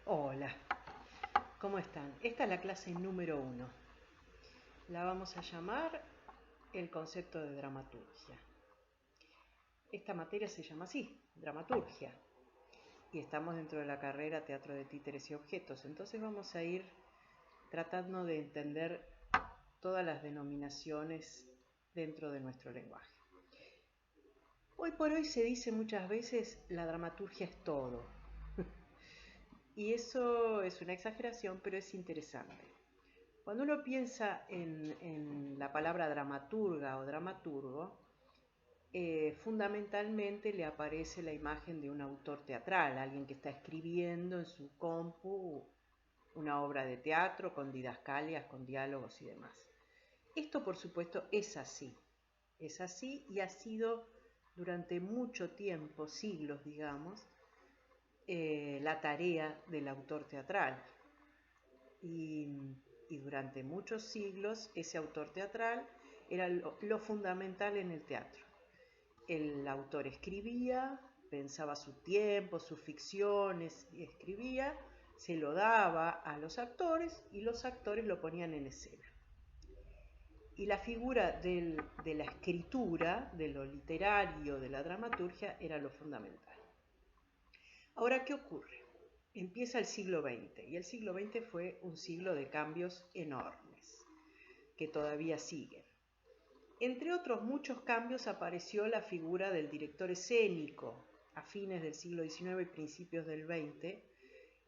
Hola, ¿cómo están? Esta es la clase número 1. La vamos a llamar el concepto de dramaturgia. Esta materia se llama así, dramaturgia. Y estamos dentro de la carrera Teatro de Títeres y Objetos. Entonces vamos a ir tratando de entender todas las denominaciones dentro de nuestro lenguaje. Hoy por hoy se dice muchas veces la dramaturgia es todo. Y eso es una exageración, pero es interesante. Cuando uno piensa en la palabra dramaturga o dramaturgo, fundamentalmente le aparece la imagen de un autor teatral, alguien que está escribiendo en su compu una obra de teatro con didascalias, con diálogos y demás. Esto, por supuesto, es así y ha sido durante mucho tiempo, siglos, digamos, la tarea del autor teatral. Y durante muchos siglos ese autor teatral era lo fundamental en el teatro. El autor escribía, pensaba su tiempo, sus ficciones, y escribía, se lo daba a los actores y los actores lo ponían en escena. Y la figura de la escritura, de lo literario, de la dramaturgia, era lo fundamental. Ahora, ¿qué ocurre? Empieza el siglo XX y el siglo XX fue un siglo de cambios enormes que todavía siguen. Entre otros muchos cambios apareció la figura del director escénico a fines del siglo XIX y principios del XX.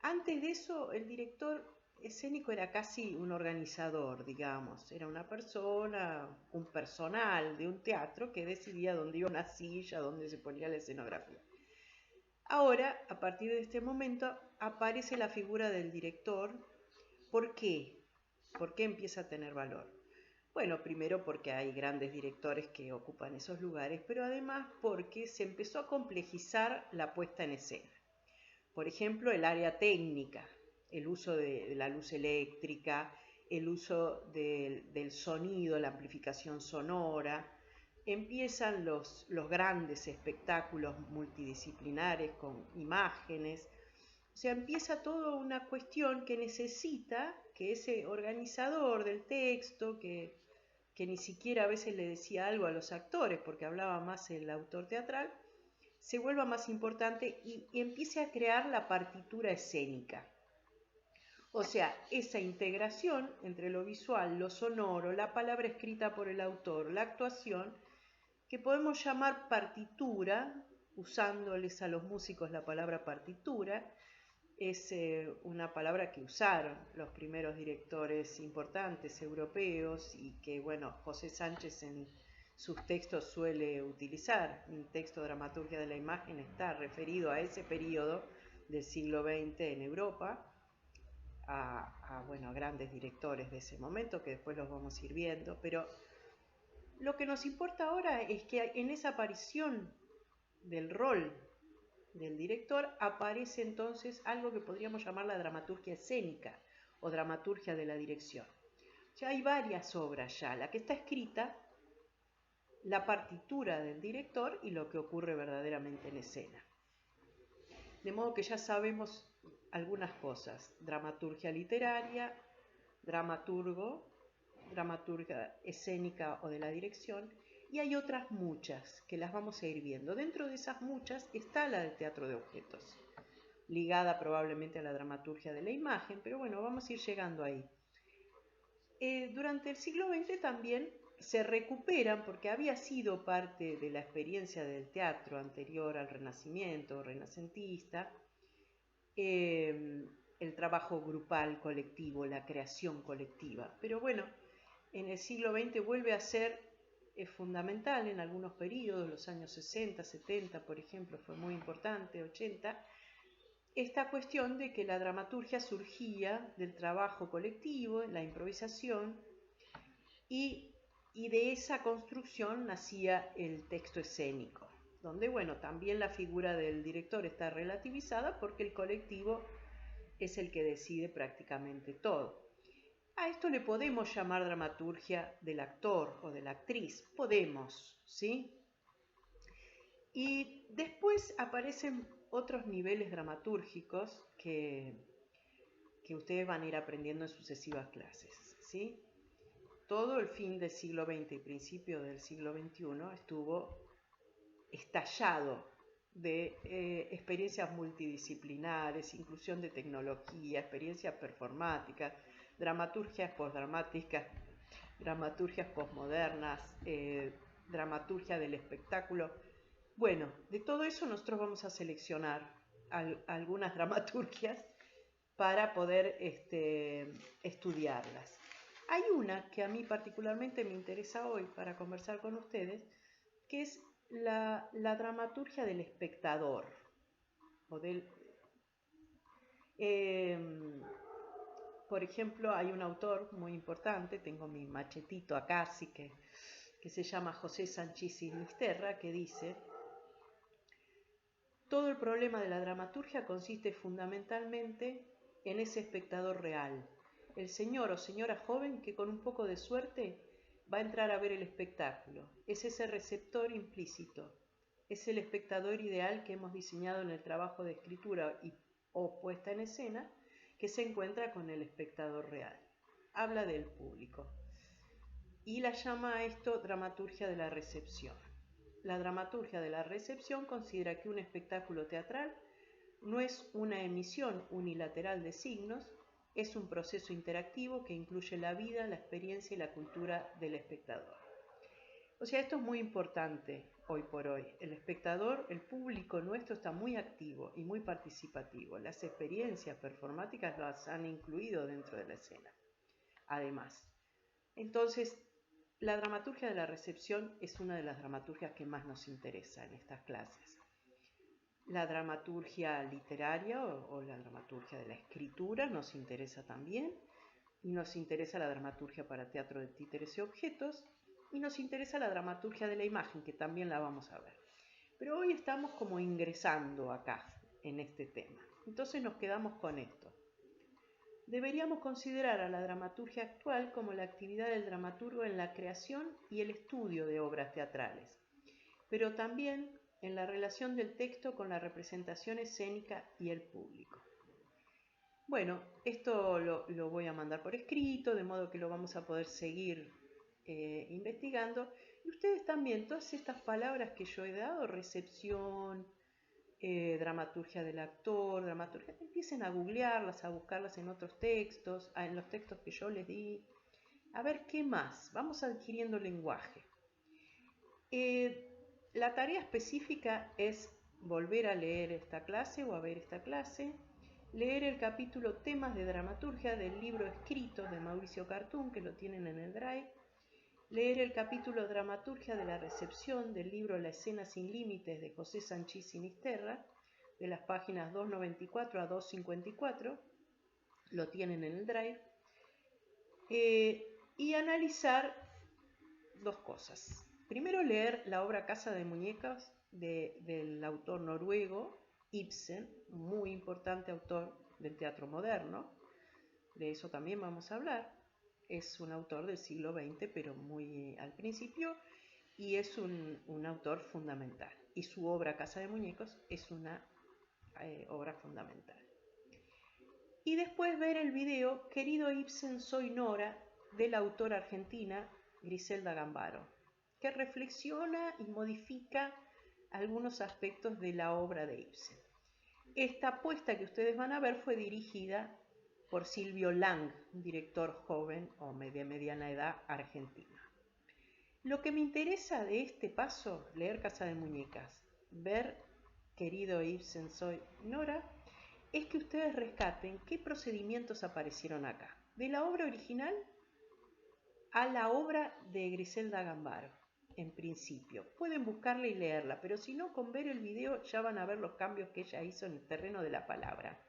Antes de eso, el director escénico era casi un organizador, digamos. Era una persona, un personal de un teatro que decidía dónde iba una silla, dónde se ponía la escenografía. Ahora, a partir de este momento, aparece la figura del director. ¿Por qué? ¿Por qué empieza a tener valor? Bueno, primero porque hay grandes directores que ocupan esos lugares, pero además porque se empezó a complejizar la puesta en escena. Por ejemplo, el área técnica, el uso de la luz eléctrica, el uso del sonido, la amplificación sonora. Empiezan los grandes espectáculos multidisciplinares con imágenes. O sea, empieza toda una cuestión que necesita que ese organizador del texto, que ni siquiera a veces le decía algo a los actores, porque hablaba más el autor teatral, se vuelva más importante y empiece a crear la partitura escénica. O sea, esa integración entre lo visual, lo sonoro, la palabra escrita por el autor, la actuación, que podemos llamar partitura, usándoles a los músicos la palabra partitura. Es una palabra que usaron los primeros directores importantes europeos y que, bueno, José Sánchez en sus textos suele utilizar. Mi texto Dramaturgia de la Imagen está referido a ese periodo del siglo XX en Europa, a grandes directores de ese momento, que después los vamos a ir viendo, pero lo que nos importa ahora es que en esa aparición del rol del director aparece entonces algo que podríamos llamar la dramaturgia escénica o dramaturgia de la dirección. Ya hay varias obras ya, la que está escrita, la partitura del director y lo que ocurre verdaderamente en escena. De modo que ya sabemos algunas cosas: dramaturgia literaria, dramaturgo, dramaturgia escénica o de la dirección, y hay otras muchas que las vamos a ir viendo. Dentro de esas muchas está la del teatro de objetos, ligada probablemente a la dramaturgia de la imagen, pero bueno, vamos a ir llegando ahí. Durante el siglo XX también se recuperan, porque había sido parte de la experiencia del teatro anterior al Renacimiento, renacentista, el trabajo grupal colectivo, la creación colectiva. Pero bueno, en el siglo XX vuelve a ser fundamental en algunos periodos, los años 60, 70, por ejemplo, fue muy importante, 80, esta cuestión de que la dramaturgia surgía del trabajo colectivo, la improvisación, y de esa construcción nacía el texto escénico, donde, bueno, también la figura del director está relativizada porque el colectivo es el que decide prácticamente todo. A esto le podemos llamar dramaturgia del actor o de la actriz, podemos, ¿sí? Y después aparecen otros niveles dramatúrgicos que que ustedes van a ir aprendiendo en sucesivas clases, ¿sí? Todo el fin del siglo XX y principio del siglo XXI estuvo estallado de experiencias multidisciplinares, inclusión de tecnología, experiencias performáticas, dramaturgias postdramáticas, dramaturgias postmodernas, dramaturgia del espectáculo. Bueno, de todo eso nosotros vamos a seleccionar algunas dramaturgias para poder estudiarlas. Hay una que a mí particularmente me interesa hoy para conversar con ustedes, que es la dramaturgia del espectador. O por ejemplo, hay un autor muy importante, tengo mi machetito acá, así que se llama José Sanchís Sinisterra, que dice: todo el problema de la dramaturgia consiste fundamentalmente en ese espectador real, el señor o señora joven que con un poco de suerte va a entrar a ver el espectáculo. Es ese receptor implícito, es el espectador ideal que hemos diseñado en el trabajo de escritura o puesta en escena, que se encuentra con el espectador real. Habla del público y la llama a esto dramaturgia de la recepción. La dramaturgia de la recepción considera que un espectáculo teatral no es una emisión unilateral de signos, es un proceso interactivo que incluye la vida, la experiencia y la cultura del espectador. O sea, esto es muy importante hoy por hoy. El espectador, el público nuestro está muy activo y muy participativo. Las experiencias performáticas las han incluido dentro de la escena. Además, entonces, la dramaturgia de la recepción es una de las dramaturgias que más nos interesa en estas clases. La dramaturgia literaria o la dramaturgia de la escritura nos interesa también, y nos interesa la dramaturgia para teatro de títeres y objetos, y nos interesa la dramaturgia de la imagen, que también la vamos a ver. Pero hoy estamos como ingresando acá en este tema, entonces nos quedamos con esto. Deberíamos considerar a la dramaturgia actual como la actividad del dramaturgo en la creación y el estudio de obras teatrales, pero también en la relación del texto con la representación escénica y el público. Bueno, esto lo voy a mandar por escrito, de modo que lo vamos a poder seguir investigando. Y ustedes también, todas estas palabras que yo he dado, recepción, dramaturgia del actor, dramaturgia, empiecen a googlearlas, a buscarlas en otros textos, en los textos que yo les di. A ver qué más, vamos adquiriendo lenguaje. La tarea específica es volver a leer esta clase o a ver esta clase, leer el capítulo Temas de Dramaturgia del libro escrito de Mauricio Cartún, que lo tienen en el Drive, leer el capítulo Dramaturgia de la Recepción del libro La Escena sin Límites de José Sanchís Sinisterra, de las páginas 294 a 254, lo tienen en el Drive, y analizar dos cosas. Primero, leer la obra Casa de Muñecas del autor noruego Ibsen, muy importante autor del teatro moderno. De eso también vamos a hablar. Es un autor del siglo XX, pero muy al principio, y es un autor fundamental. Y su obra Casa de Muñecos es una obra fundamental. Y después ver el video Querido Ibsen, soy Nora, de la autora argentina Griselda Gambaro, que reflexiona y modifica algunos aspectos de la obra de Ibsen. Esta apuesta que ustedes van a ver fue dirigida por Silvio Lang, un director joven o de mediana edad argentino. Lo que me interesa de este paso, leer Casa de Muñecas, ver Querido Ibsen, soy Nora, es que ustedes rescaten qué procedimientos aparecieron acá, de la obra original a la obra de Griselda Gambaro. En principio, pueden buscarla y leerla, pero si no, con ver el video ya van a ver los cambios que ella hizo en el terreno de la palabra.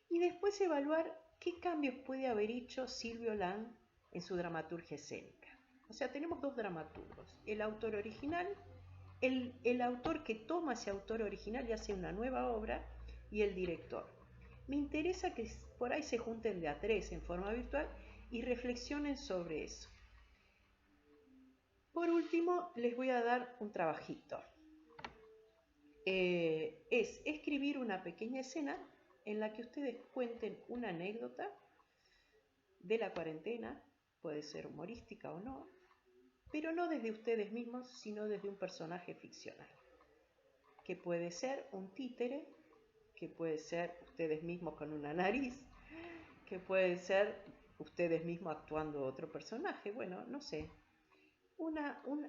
Y después evaluar qué cambios puede haber hecho Silvio Lang en su dramaturgia escénica. O sea, tenemos dos dramaturgos, el autor original, el autor que toma ese autor original y hace una nueva obra, y el director. Me interesa que por ahí se junten de a tres en forma virtual y reflexionen sobre eso. Por último, les voy a dar un trabajito. Es escribir una pequeña escena en la que ustedes cuenten una anécdota de la cuarentena, puede ser humorística o no, pero no desde ustedes mismos, sino desde un personaje ficcional, que puede ser un títere, que puede ser ustedes mismos con una nariz, que puede ser ustedes mismos actuando otro personaje, bueno, no sé.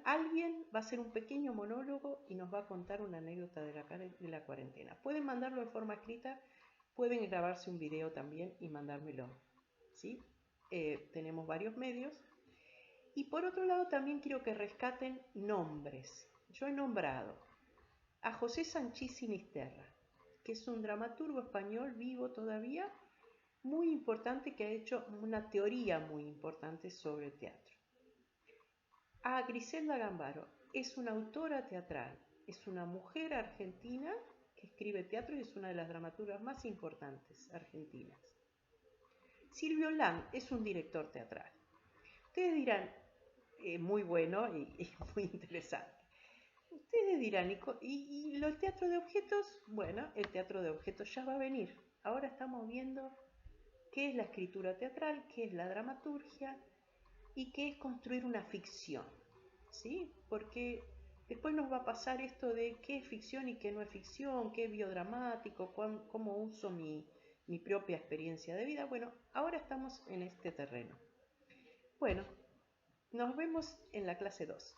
Alguien va a hacer un pequeño monólogo y nos va a contar una anécdota de la cuarentena. Pueden mandarlo en forma escrita, pueden grabarse un video también y mandármelo, ¿sí? Tenemos varios medios. Y por otro lado también quiero que rescaten nombres. Yo he nombrado a José Sanchís Sinisterra, que es un dramaturgo español vivo todavía, muy importante, que ha hecho una teoría muy importante sobre el teatro. A Griselda Gambaro, es una autora teatral, es una mujer argentina que escribe teatro y es una de las dramaturgas más importantes argentinas. Silvio Lang es un director teatral. Ustedes dirán, muy bueno y muy interesante. Ustedes dirán, ¿y el teatro de objetos? Bueno, el teatro de objetos ya va a venir. Ahora estamos viendo qué es la escritura teatral, qué es la dramaturgia y qué es construir una ficción, ¿sí? Porque después nos va a pasar esto de qué es ficción y qué no es ficción, qué es biodramático, cómo uso mi propia experiencia de vida. Bueno, ahora estamos en este terreno. Bueno, nos vemos en la clase 2.